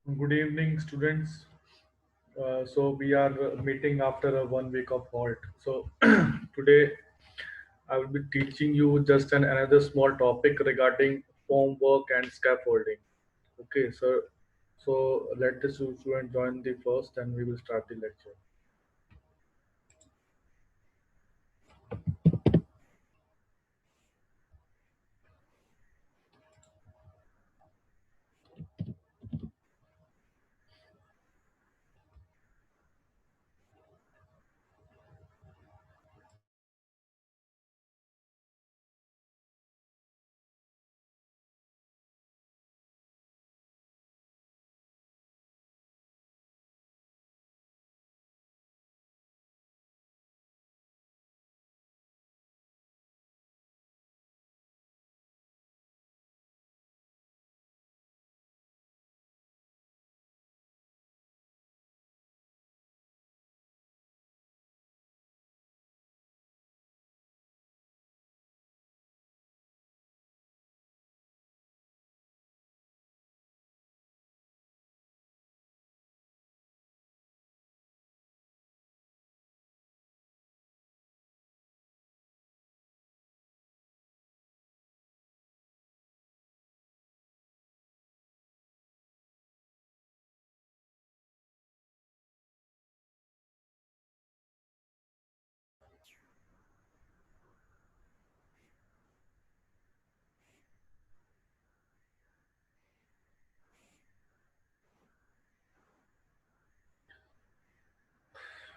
Good evening, students. So we are meeting after a 1 week of halt. So today I will be teaching you just another small topic regarding form work and scaffolding. Okay, so let the student join the first, and we will start the lecture.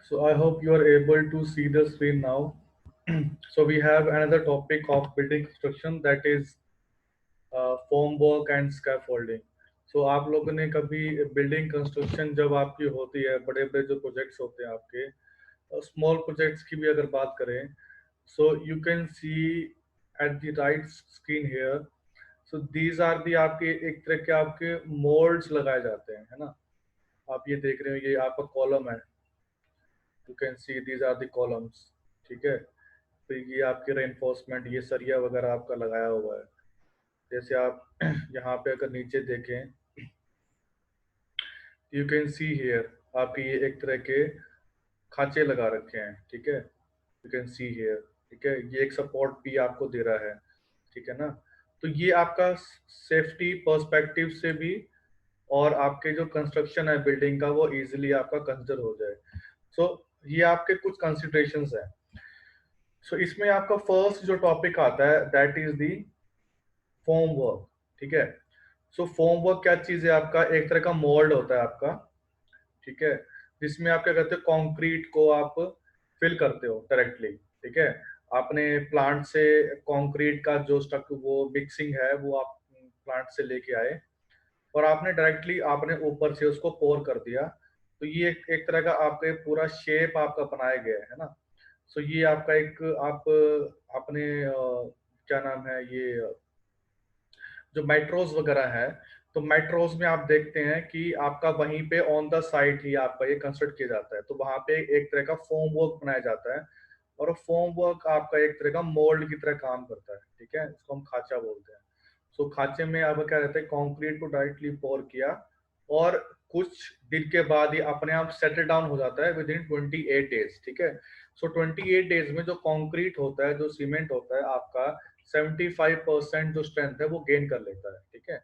So I hope you are able to see the screen now. So we have another topic of building construction, that is form work and scaffolding. So आप लोगों ने कभी building construction जब आपकी होती है, बड़े बड़े जो प्रोजेक्ट्स होते हैं आपके, स्मॉल प्रोजेक्ट्स की भी अगर बात करें, so you can see at the right screen here. So these are the आपके एक तरह के आपके मोल्ड्स लगाए जाते हैं, है ना. आप ये देख रहे हो, ये आपका कॉलम है. You can see these are the columns. ठीक है. तो ये आपके रेनफोर्समेंट, ये सरिया वगैरह आपका लगाया हुआ है. जैसे आप यहाँ पे अगर नीचे देखें, यू कैन सी हियर, आपके ये एक तरह के खांचे लगा रखे हैं. ठीक है. You can see here. ठीक है. ये एक सपोर्ट भी आपको दे रहा है. ठीक है ना. तो ये आपका सेफ्टी पर्सपेक्टिव से भी, और आपके जो कंस्ट्रक्शन है बिल्डिंग का, वो इजीली आपका कंसिडर हो जाए. सो ये आपके कुछ कंसिडरेशंस है. सो इसमें आपका फर्स्ट जो टॉपिक आता है, that is the form work. ठीक है. सो फॉर्म वर्क क्या चीज है? आपका एक तरह का मोल्ड होता है आपका. ठीक है. जिसमें आप क्या करते हो, कंक्रीट को आप फिल करते हो डायरेक्टली. ठीक है. आपने प्लांट से कंक्रीट का जो स्टक वो मिक्सिंग है, वो आप प्लांट से लेके आए, और आपने डायरेक्टली आपने ऊपर से उसको पोर कर दिया. तो ये एक तरह का आपका पूरा शेप आपका बनाया गया है ना. सो ये आपका एक आप अपने क्या नाम है ये, जो मेट्रोज वगैरह है, तो मेट्रोज में आप देखते हैं कि आपका वहीं पे ऑन द साइट ही आपका ये कंस्ट्रक्ट किया जाता है. तो वहां पे एक तरह का फोम वर्क बनाया जाता है, और फोम वर्क आपका एक तरह का मोल्ड की तरह काम करता है. ठीक है. इसको हम खाचा बोलते हैं. सो खाचे में अब क्या रहता है, कंक्रीट को डायरेक्टली पोर किया, और कुछ दिन के बाद ये अपने आप सेटल डाउन हो जाता है विद इन 28 डेज. ठीक है. सो 28 डेज में जो कंक्रीट होता है, जो सीमेंट होता है आपका, 75% जो स्ट्रेंथ है वो गेन कर लेता है. ठीक है.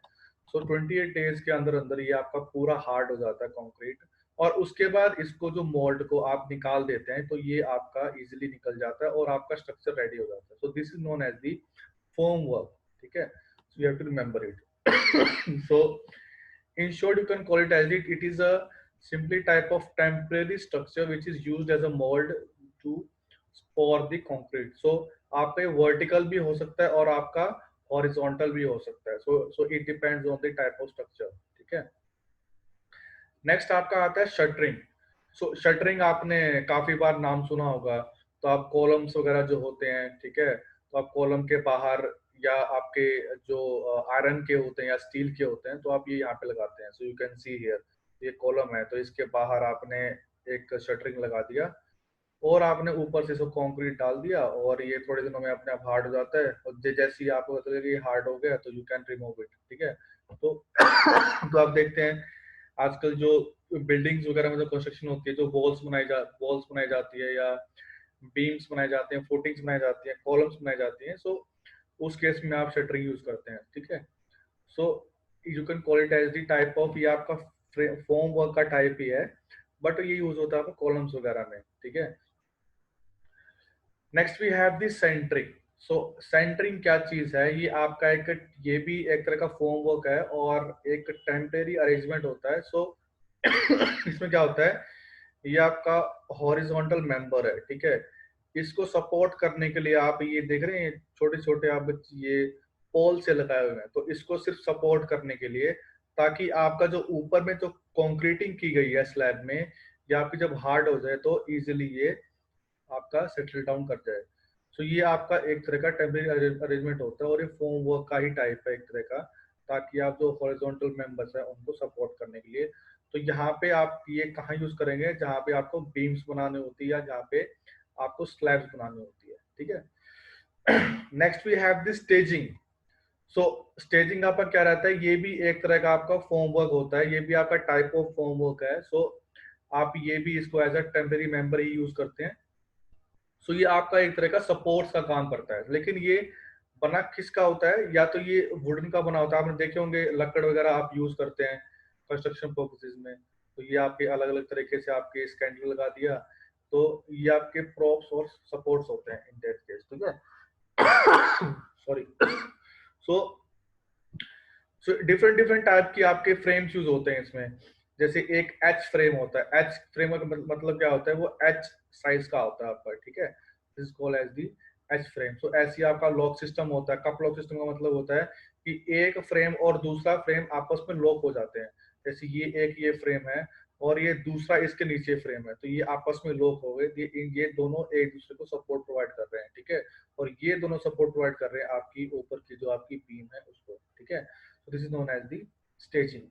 सो 28 डेज के अंदर अंदर ये आपका पूरा हार्ड हो जाता है कंक्रीट. और उसके बाद इसको जो मोल्ड को आप निकाल देते हैं, तो ये आपका इजीली निकल जाता है और आपका स्ट्रक्चर रेडी हो जाता है. So this is known as the formwork. ठीक है. So you have to remember it. So in short, you can call it as it is a simply type of temporary structure which is used as a mold to for the concrete. So आपका ये vertical भी हो सकता है और आपका horizontal भी हो सकता है. So it depends on the type of structure. ठीक है. नेक्स्ट आपका आता है शटरिंग. सो शटरिंग आपने काफी बार नाम सुना होगा. तो आप कॉलम्स वगैरह जो होते हैं, ठीक है, तो आप कॉलम के बाहर, या आपके जो आयरन के होते हैं या स्टील के होते हैं, तो आप ये यहाँ पे लगाते हैं. So you can see here, ये कॉलम है, तो इसके बाहर आपने एक शटरिंग लगा दिया, और आपने ऊपर से इसको कंक्रीट डाल दिया, और ये थोड़े दिनों में अपने आप हार्ड हो जाता है. और जैसे ही आपको पता लगे ये हार्ड हो गया, तो यू कैन रिमूव इट. ठीक है. तो तो आप देखते हैं आजकल जो बिल्डिंग्स वगैरह में जो कंस्ट्रक्शन होती है, जो वॉल्स बनाई जाती है या बीम्स बनाए जाते हैं, फुटिंग्स बनाई जाती हैं, कॉलम्स बनाई जाती हैं, सो उस केस में आप शटरिंग यूज करते हैं, ठीक है। So you can call it as the type of, ये आपका फॉर्म वर्क का टाइप ही है, बट ये यूज होता है आपका कॉलम्स वगैरह में, ठीक है। Next we have the centering. So centering क्या चीज है, ये आपका एक, ये भी एक तरह का फॉर्म वर्क है और एक टेम्परेरी अरेंजमेंट होता है। सो इसमें क्या होता है, ये आपका हॉरिजॉन्टल मेंबर है, ठीक है। इसको सपोर्ट करने के लिए आप ये देख रहे हैं छोटे छोटे आप ये पोल से लगाए हुए हैं, तो इसको सिर्फ सपोर्ट करने के लिए, ताकि आपका जो ऊपर में जो कंक्रीटिंग की गई है स्लैब में, या आपकी जब हार्ड हो जाए तो इजीली ये आपका सेटल डाउन कर जाए। सो ये आपका एक तरह का टेम्परेरी अरेंजमेंट होता है और ये फोम वर्क का ही टाइप है एक तरह का, ताकि आप जो हॉरिजॉन्टल मेंबर्स है उनको सपोर्ट करने के लिए। तो यहाँ पे आप ये कहाँ यूज करेंगे, जहाँ पे आपको बीम्स बनाने होती है या जहाँ पे आपको स्लैब्स बनानी होती है, ठीक है। Next we have this staging. So staging आपका क्या रहता है, ये भी एक तरह का आपका फॉर्म वर्क होता है, ये भी आपका टाइप ऑफ फॉर्म वर्क है। सो आप ये भी इसको एज अ टेम्परेरी मेंबर ही यूज करते हैं। सो ये आपका एक तरह का सपोर्ट्स का काम करता है, लेकिन ये बना किसका होता है, या तो ये वुडन का बना होता है, आपने देखे होंगे लकड़ वगैरह आप यूज करते हैं कंस्ट्रक्शन पर्पसेज में, तो ये आपके अलग अलग तरीके से आपके स्कैंडल लगा दिया, तो ये आपके प्रॉप्स और सपोर्ट्स होते हैं इन दैट केस, ठीक है। सॉरी। सो सो डिफरेंट डिफरेंट टाइप की आपके फ्रेम्स यूज होते हैं इसमें। जैसे एक एच फ्रेम होता है, एच फ्रेम का मतलब क्या होता है, वो एच साइज का होता है आपका, ठीक है। This called as the H frame. So ऐसी आपका लॉक सिस्टम होता है। कप लॉक सिस्टम का मतलब होता है कि एक फ्रेम और दूसरा फ्रेम आपस में लॉक हो जाते हैं। जैसे ये फ्रेम है और ये दूसरा इसके नीचे फ्रेम है, तो ये आपस में लॉक हो गए, ये दोनों एक दूसरे को सपोर्ट प्रोवाइड कर रहे हैं, ठीक है। और ये दोनों सपोर्ट प्रोवाइड कर रहे हैं आपकी ऊपर की जो आपकी बीम है उसको, ठीक है। So this is known as the staging.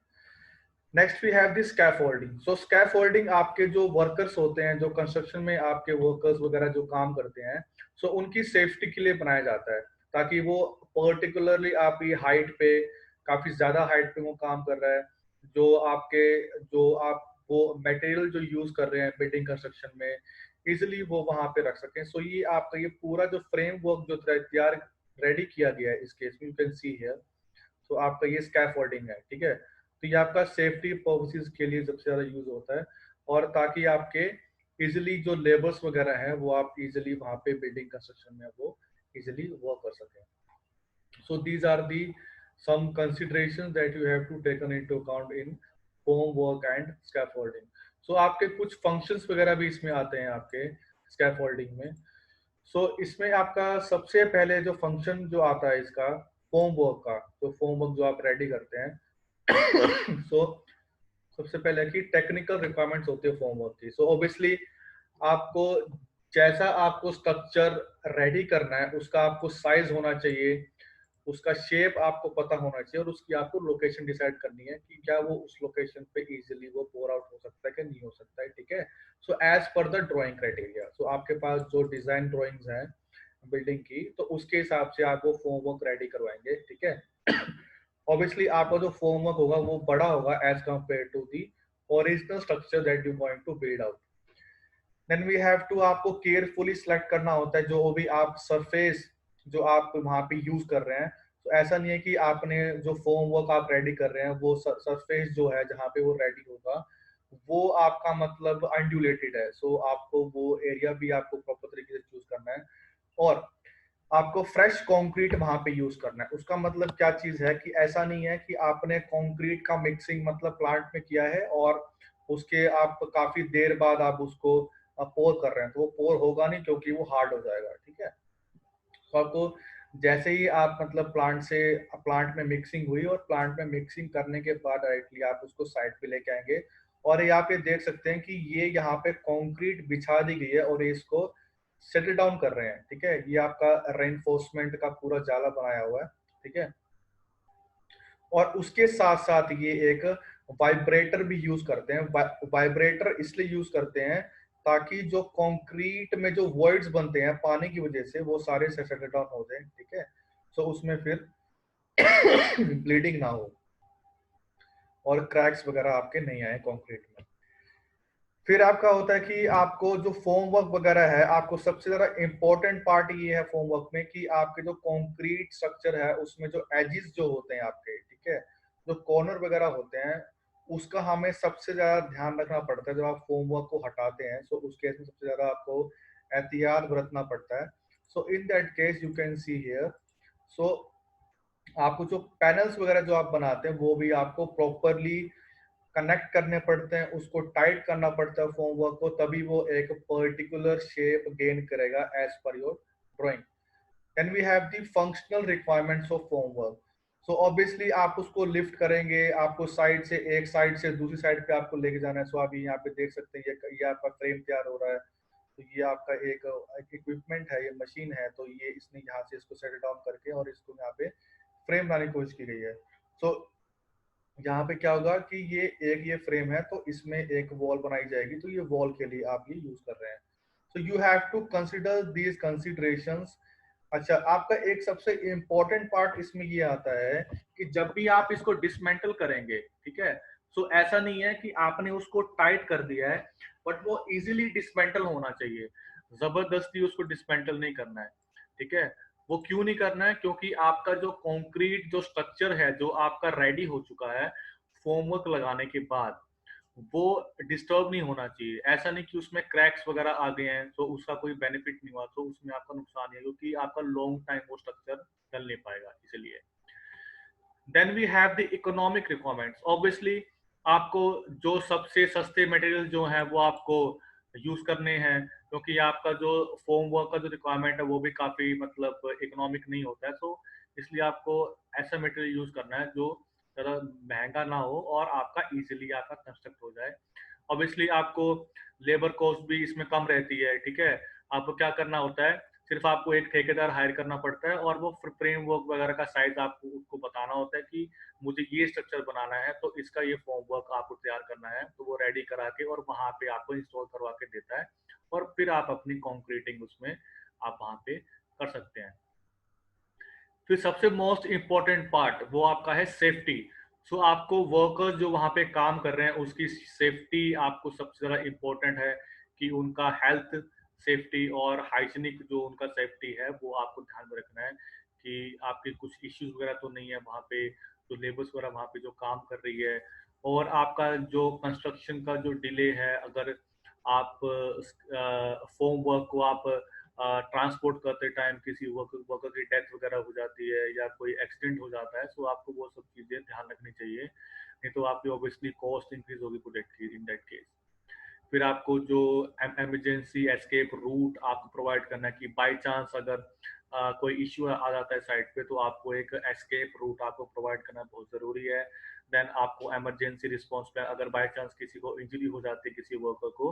Next we have the scaffolding. So scaffolding आपके जो वर्कर्स होते हैं, जो कंस्ट्रक्शन में आपके वर्कर्स वगैरह जो काम करते हैं, सो उनकी सेफ्टी के लिए बनाया जाता है, ताकि वो पर्टिकुलरली आपकी हाइट पे, काफी ज्यादा हाइट पे वो काम कर रहा है, जो आपके जो आप वो मटेरियल जो यूज कर रहे हैं बिल्डिंग कंस्ट्रक्शन में, इजिली वो वहां पे रख सकें। सो ये आपका ये पूरा जो फ्रेमवर्क जो तैयार रेडी किया गया है इस केस में, यू कैन सी हियर। तो आपका ये स्कैफोल्डिंग है, ठीक है। तो ये आपका सेफ्टी पर्पसेस के लिए सबसे ज्यादा यूज होता है, और ताकि आपके इजिली जो लेबर्स वगैरह हैं वो आप इजिली वहां पे बिल्डिंग कंस्ट्रक्शन में वो इजिली वर्क कर सकें। So these are the some considerations that you have to taken into account in formwork and scaffolding. So आपके कुछ functions वगैरह भी इसमें आते हैं आपके scaffolding में। So इसमें आपका सबसे पहले जो फंक्शन जो आता है इसका फॉर्मवर्क का, जो फॉर्मवर्क जो आप रेडी करते हैं। सो सबसे पहले की टेक्निकल रिक्वायरमेंट्स होती है फॉर्मवर्क की। सो ऑब्वियसली आपको जैसा आपको स्ट्रक्चर रेडी करना है उसका आपको साइज होना चाहिए, उसका शेप आपको पता होना चाहिए, और उसकी आपको लोकेशन डिसाइड करनी है कि क्या वो उस लोकेशन पे इजीली वो पोर आउट हो सकता है कि नहीं हो सकता है, ठीक है। सो एज पर द ड्राइंग क्राइटेरिया, सो आपके पास जो डिजाइन ड्राइंग्स हैं बिल्डिंग की, तो उसके हिसाब से आप वो फॉर्मवर्क रेडी करवाएंगे, ठीक है। ऑब्वियसली आपका जो फॉर्मवर्क होगा वो बड़ा होगा as compare to the original structure that you going to build out. Then we have to आपको केयरफुली सिलेक्ट करना होता है जो भी आप सरफेस जो आप वहां पे यूज कर रहे हैं। तो ऐसा नहीं है कि आपने जो फॉर्म वर्क आप रेडी कर रहे हैं वो सरफेस जो है जहाँ पे वो रेडी होगा वो आपका मतलब अनड्यूलेटेड है। सो आपको वो एरिया भी आपको प्रॉपर तरीके से चूज करना है, और आपको फ्रेश कंक्रीट वहां पे यूज करना है। उसका मतलब क्या चीज है कि ऐसा नहीं है कि आपने कंक्रीट का मिक्सिंग मतलब प्लांट में किया है और उसके आप काफी देर बाद आप उसको पोर कर रहे हैं, तो वो पोर होगा नहीं क्योंकि वो हार्ड हो जाएगा, ठीक है। तो आपको जैसे ही आप मतलब प्लांट में मिक्सिंग हुई और प्लांट में मिक्सिंग करने के बाद डायरेक्टली आप उसको साइड पे लेके आएंगे, और यहाँ पे देख सकते हैं कि ये यहाँ पे कंक्रीट बिछा दी गई है और ये इसको सेटल डाउन कर रहे हैं, ठीक है। ये आपका रेनफोर्समेंट का पूरा जाला बनाया हुआ है, ठीक है। और उसके साथ साथ ये एक वाइब्रेटर भी यूज करते हैं। वाइब्रेटर इसलिए यूज करते हैं ताकि जो कंक्रीट में जो वर्ड्स बनते हैं पानी की वजह से वो सारे सेटल डाउन हो जाए, ठीक है। सो उसमें फिर ब्लीडिंग ना हो। और क्रैक्स वगैरह आपके नहीं आए कंक्रीट में। फिर आपका होता है कि आपको जो फोम वर्क वगैरह है, आपको सबसे ज्यादा इंपॉर्टेंट पार्ट ये है फोम वर्क में कि आपके जो कंक्रीट स्ट्रक्चर है उसमें जो एजिस जो होते हैं आपके, ठीक है, जो कॉर्नर वगैरह होते हैं, उसका हमें सबसे ज्यादा ध्यान रखना पड़ता है। जब आप फोम वर्क को हटाते हैं तो उस केस में सबसे ज्यादा आपको एहतियात बरतना पड़ता है। So in that case you can see here, so आपको जो पैनल्स वगैरह जो आप बनाते हैं वो भी आपको प्रॉपरली कनेक्ट करने पड़ते हैं, उसको टाइट करना पड़ता है फोम वर्क को, तभी वो एक पर्टिकुलर शेप गेन करेगा as per your drawing. Then we have the functional requirements of formwork. So obviously आप उसको लिफ्ट करेंगे, आपको साइड से एक साइड से दूसरी साइड पे आपको लेके जाना है। सो आप यहाँ पे देख सकते हैं ये आपका फ्रेम तैयार हो रहा है। तो ये आपका एक इक्विपमेंट है, ये मशीन है, तो ये इसने यहाँ से इसको सेटल डाउन करके और इसको यहाँ पे फ्रेम लाने की कोशिश की गई है। सो यहाँ पे क्या होगा कि ये फ्रेम है, तो इसमें एक वॉल बनाई जाएगी, तो ये वॉल के लिए आप ये यूज कर रहे हैं। So you have to consider these considerations. अच्छा, आपका एक सबसे इंपॉर्टेंट पार्ट इसमें ये आता है कि जब भी आप इसको डिसमेंटल करेंगे, ठीक है, सो ऐसा नहीं है कि आपने उसको टाइट कर दिया है, बट वो इजीली डिसमेंटल होना चाहिए। जबरदस्ती उसको डिसमेंटल नहीं करना है, ठीक है। वो क्यों नहीं करना है? क्योंकि आपका जो कंक्रीट जो स्ट्रक्चर है जो आपका रेडी हो चुका है फॉर्मवर्क लगाने के बाद, वो डिस्टर्ब नहीं होना चाहिए। ऐसा नहीं कि उसमें क्रैक्स वगैरह आ गए हैं तो उसका कोई बेनिफिट नहीं हुआ, तो उसमें आपका नुकसान है, क्योंकि आपका लॉन्ग टाइम वो स्ट्रक्चर चल नहीं पाएगा। इसलिए then we have the economic requirements. Obviously आपको जो सबसे सस्ते मटेरियल जो हैं वो आपको यूज करने हैं, क्योंकि आपका जो फोम वर्क का जो रिक्वायरमेंट है वो भी काफी मतलब इकोनॉमिक नहीं होता है। तो इसलिए आपको ऐसा मटेरियल यूज करना है जो ज़्यादा महंगा ना हो और आपका इजीली आपका कंस्ट्रक्ट हो जाए। ऑब्वियसली आपको लेबर कॉस्ट भी इसमें कम रहती है, ठीक है। आपको क्या करना होता है, सिर्फ आपको एक ठेकेदार हायर करना पड़ता है और वो फ्रेम वर्क वगैरह का साइज आपको उसको बताना होता है कि मुझे ये स्ट्रक्चर बनाना है, तो इसका ये फॉर्म वर्क आपको तैयार करना है, तो वो रेडी करा के और वहां पे आपको इंस्टॉल करवा के देता है, और फिर आप अपनी कॉन्क्रीटिंग उसमें आप वहां पे कर सकते हैं। फिर सबसे मोस्ट इम्पोर्टेंट पार्ट वो आपका है सेफ्टी। सो आपको वर्कर्स जो वहां पे काम कर रहे हैं उसकी सेफ्टी आपको सबसे ज्यादा इम्पोर्टेंट है, कि उनका हेल्थ सेफ्टी और हाइजीनिक जो उनका सेफ्टी है वो आपको ध्यान में रखना है, कि आपके कुछ इश्यूज वगैरह तो नहीं है वहाँ पे, जो लेबर्स वगैरह वहाँ पे जो काम कर रही है। और आपका जो कंस्ट्रक्शन का जो डिले है, अगर आप फोम वर्क को आप ट्रांसपोर्ट करते टाइम किसी वर्कर की डेथ वगैरह हो जाती है या कोई एक्सीडेंट हो जाता है, तो आपको वो सब चीजें ध्यान रखनी चाहिए, नहीं तो आपकी ऑब्वियसली कॉस्ट इंक्रीज होगी प्रोडक्ट की इन दैट केस। फिर आपको जो इमरजेंसी एस्केप रूट आपको प्रोवाइड करना है, कि बाय चांस अगर कोई इश्यू आ जाता है साइट पे, तो आपको एक एस्केप रूट आपको प्रोवाइड करना बहुत ज़रूरी है। देन आपको इमरजेंसी रिस्पॉन्स पे अगर बाय चांस किसी को इंजरी हो जाती है किसी वर्कर को,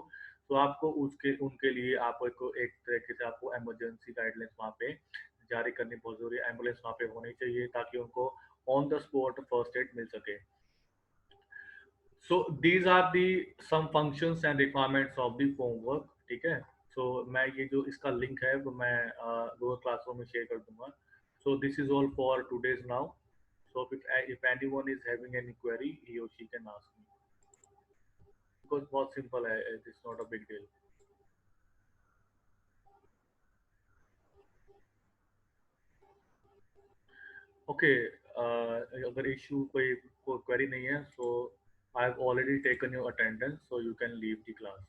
तो आपको उसके उनके लिए आपको एक तरीके से आपको इमरजेंसी गाइडलाइंस वहाँ पे जारी करनी बहुत ज़रूरी है। एम्बुलेंस वहाँ पे होनी चाहिए ताकि उनको on the spot first aid मिल सके। So these are the some functions and requirements of the homework, ठीक है। so मैं ये जो इसका लिंक है वो मैं गूगल क्लासरूम में शेयर कर दूंगा। so this is all for today's now, so if anyone is having any query he or she can ask me, because बहुत simple है, it's not a big deal। okay, अगर issue कोई query नहीं है, so I have already taken your attendance, so you can leave the class।